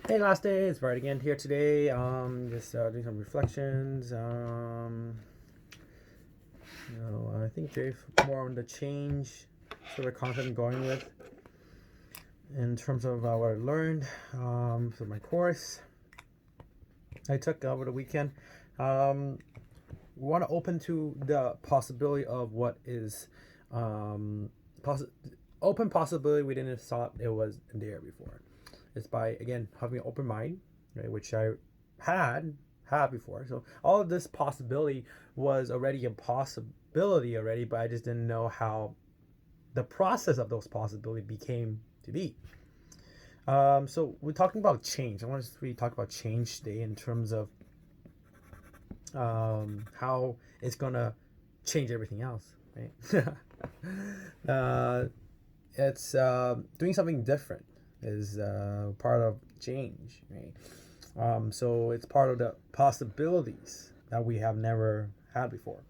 Hey, last day. It's Bright again here today. Just doing some reflections. I think Jay more on the change sort of concept I'm going with in terms of what I learned. For my course I took over the weekend. We want to open to the possibility of what is possi- open possibility we didn't thought it was there before. It's by again having an open mind, right, which I had before. So all of this possibility was already a possibility already, but I just didn't know how the process of those possibilities became to be. So we're talking about change. I want to really talk about change today in terms of how it's gonna change everything else, right? uh, it's doing something different is part of change, right? So it's part of the possibilities that we have never had before.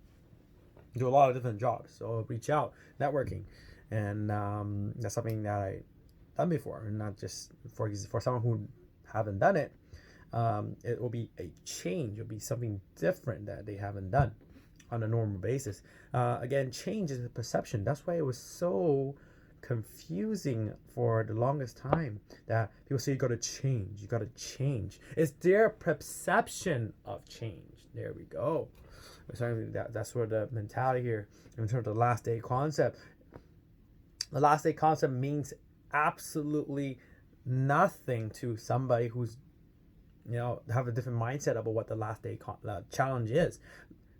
Do a lot of different jobs, so reach out, networking, and that's something that I done before, and not just for someone who haven't done it. It will be a change. It'll be something different that they haven't done on a normal basis. Again, change is a perception. That's why it was so confusing for the longest time that people say you gotta change, you gotta change. It's their perception of change. There we go. So that's where the mentality here in terms of the last day concept. The last day concept means absolutely nothing to somebody who's have a different mindset about what the last day challenge is.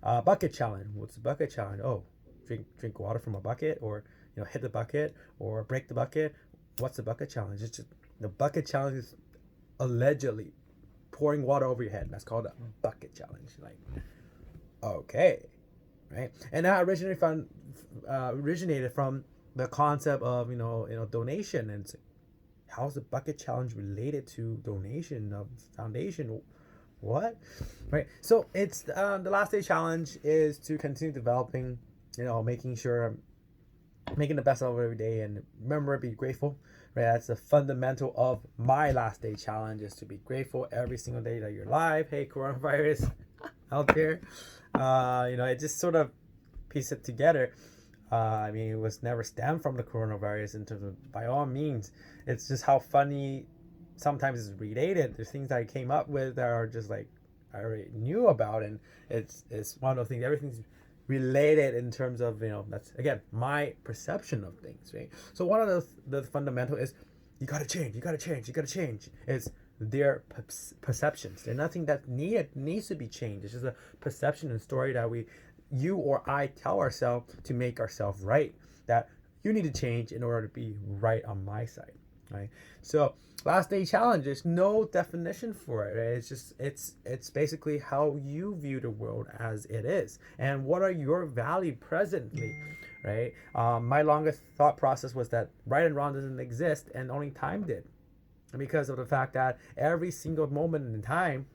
Bucket challenge. What's the bucket challenge? Oh, drink water from a bucket, or hit the bucket, or break the bucket. What's the bucket challenge? It's just the bucket challenge is allegedly pouring water over your head. That's called a bucket challenge. Like, okay, right? And that originated from the concept of donation. And how's the bucket challenge related to donation of foundation? What? Right. So it's the last day challenge is to continue developing, making sure I'm making the best of every day, and remember, be grateful. Right. That's the fundamental of my last day challenge, is to be grateful every single day that you're alive. Hey, coronavirus out there. It just sort of piece it together. I mean, it was never stemmed from the coronavirus in terms of, by all means. It's just how funny sometimes it's related. There's things that I came up with that are just like I already knew about, and it's one of those things. Everything's related in terms of that's again my perception of things, right? So one of the fundamental is you gotta change, you gotta change, you gotta change. It's their perceptions. There's nothing that needs to be changed. It's just a perception and story that you or I tell ourselves to make ourselves right. That you need to change in order to be right on my side, right? So last day challenge, there's no definition for it, right? It's basically how you view the world as it is, and what are your value presently, right? My longest thought process was that right and wrong doesn't exist, and only time did, because of the fact that every single moment in time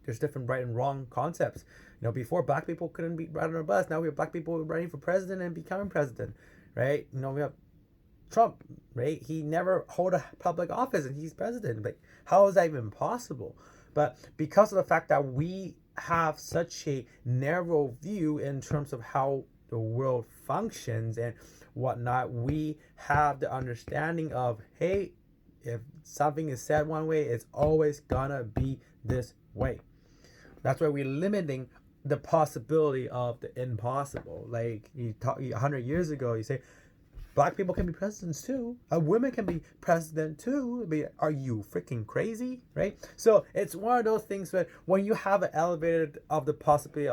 there's different right and wrong concepts. Before black people couldn't be right on a bus. Now we have black people running for president and becoming president, right? We have Trump, right? He never hold a public office and he's president. Like, how is that even possible? But because of the fact that we have such a narrow view in terms of how the world functions and whatnot, we have the understanding of, hey, if something is said one way, it's always gonna be this way. That's why we're limiting the possibility of the impossible. Like you talk 100 years ago, you say black people can be presidents too. Women can be president too. I mean, are you freaking crazy, right? So it's one of those things that when you have an elevated of the possibility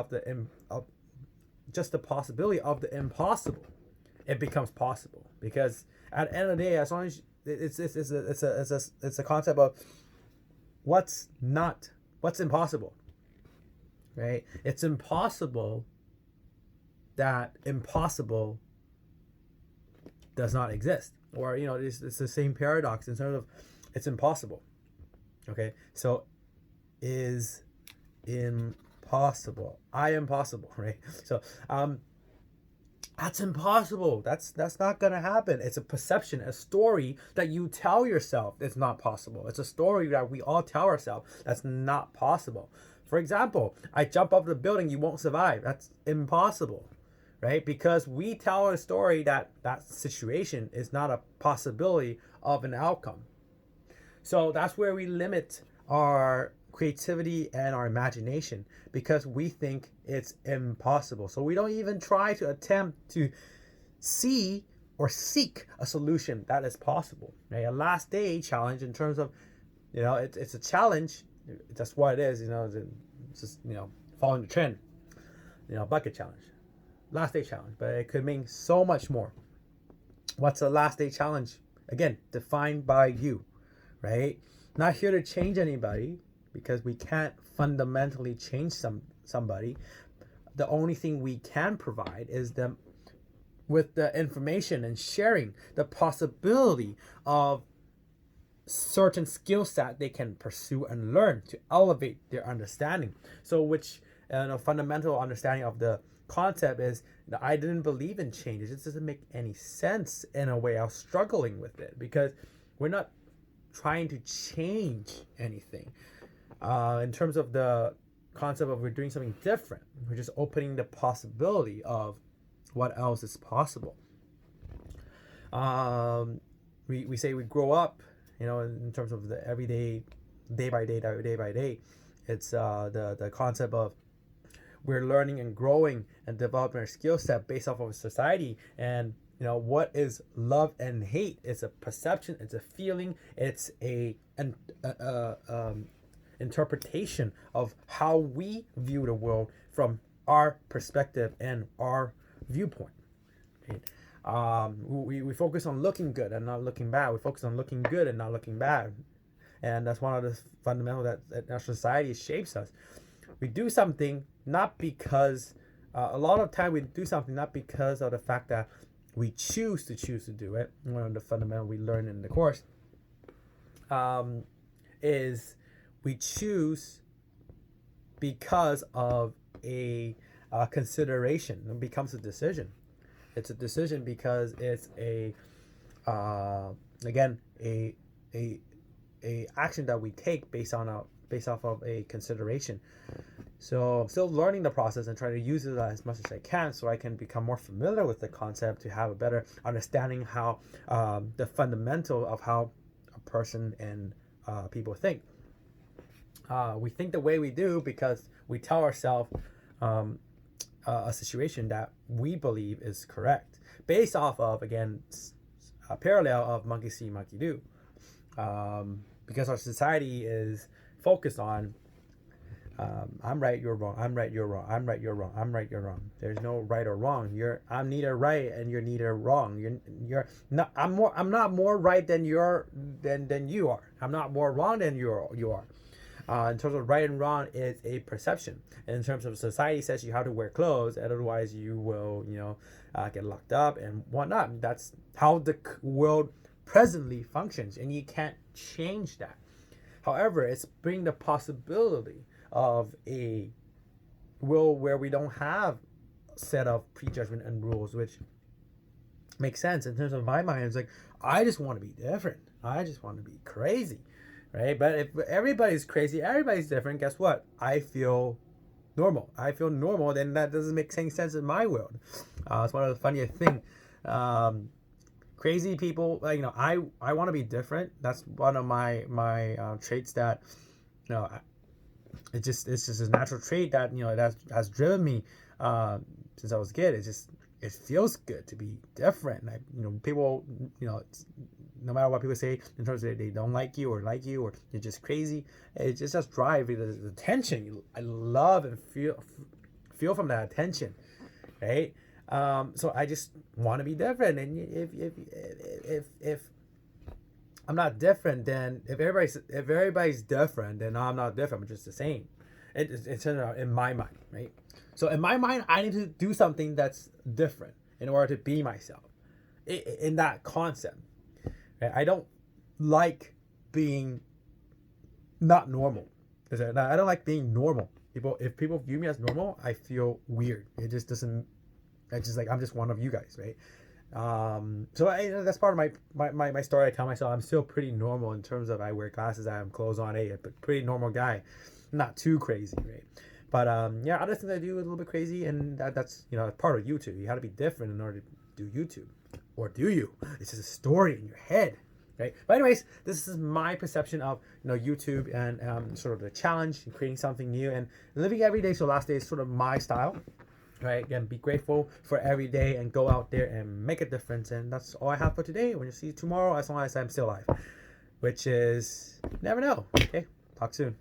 of just the possibility of the impossible, it becomes possible. Because at the end of the day, as long as it's a concept of what's impossible, right? It's impossible that impossible does not exist, or it's the same paradox in terms of it's impossible. Okay, so is impossible. I am possible, right? So That's impossible. That's not gonna happen. It's a perception, a story that you tell yourself it's not possible. It's a story that we all tell ourselves that's not possible. For example, I jump off the building, you won't survive. That's impossible, right? Because we tell a story that that situation is not a possibility of an outcome. So that's where we limit our creativity and our imagination because we think it's impossible. So we don't even try to attempt to see or seek a solution that is possible. Right? A last day challenge in terms of, it's a challenge. That's what it is. It's just, following the trend. Bucket challenge, last day challenge, but it could mean so much more. What's a last day challenge? Again, defined by you, right? Not here to change anybody because we can't fundamentally change somebody. The only thing we can provide is them with the information and sharing the possibility of certain skill set they can pursue and learn to elevate their understanding. So which a fundamental understanding of the concept is I didn't believe in change. It just doesn't make any sense in a way. I was struggling with it because we're not trying to change anything. In terms of the concept of we're doing something different, we're just opening the possibility of what else is possible. We say we grow up, in terms of the everyday, day by day. It's the concept of we're learning and growing and developing our skill set based off of society. And what is love and hate? It's a perception, it's a feeling, it's an interpretation of how we view the world from our perspective and our viewpoint. Right? We focus on looking good and not looking bad. We focus on looking good and not looking bad. And that's one of the fundamental that our society shapes us. We do something not because, a lot of time we do something not because of the fact that we choose to do it. One of the fundamental we learn in the course is we choose because of a consideration. It becomes a decision. It's a decision because it's a action that we take based off of a consideration. So I'm still learning the process and trying to use it as much as I can so I can become more familiar with the concept to have a better understanding how the fundamental of how a person and people think. We think the way we do because we tell ourselves a situation that we believe is correct based off of, again, a parallel of monkey see, monkey do. Because our society is focused on I'm right, you're wrong. I'm right, you're wrong. I'm right, you're wrong. I'm right, you're wrong. There's no right or wrong. I'm neither right and you're neither wrong. You're not. I'm not more right than you are. I'm not more wrong than you are. In terms of right and wrong is a perception. And in terms of society says you have to wear clothes, otherwise you will, get locked up and whatnot. That's how the world presently functions, and you can't change that. However, it's bring the possibility of a world where we don't have a set of prejudgment and rules, which makes sense in terms of my mind. It's like, I just want to be different. I just want to be crazy, right? But if everybody's crazy, everybody's different, guess what? I feel normal. Then that doesn't make any sense in my world. It's one of the funniest things. Crazy people, I want to be different. That's one of my traits that, it's just a natural trait that that has driven me since I was a kid. It feels good to be different. People, no matter what people say in terms of they don't like you or you're just crazy, it just drives the attention. I love and feel from that attention, right? So I just want to be different, and if I'm not different, then if everybody's different, then I'm not different. I'm just the same. It's in my mind, right? So in my mind, I need to do something that's different in order to be myself. In that concept, right? I don't like being not normal. I don't like being normal. If people view me as normal, I feel weird. It just doesn't It's just like I'm just one of you guys, right? So that's part of my story. I tell myself I'm still pretty normal in terms of I wear glasses, I have clothes on, a pretty normal guy, not too crazy, right? But yeah, other things I do a little bit crazy, and that's part of YouTube. You got to be different in order to do YouTube, or do you? It's just a story in your head, right? But anyways, this is my perception of YouTube and sort of the challenge and creating something new and living every day. So last day is sort of my style. Right, again, be grateful for every day and go out there and make a difference. And that's all I have for today. When you see you tomorrow, as long as I'm still alive, which is never know. Okay, talk soon.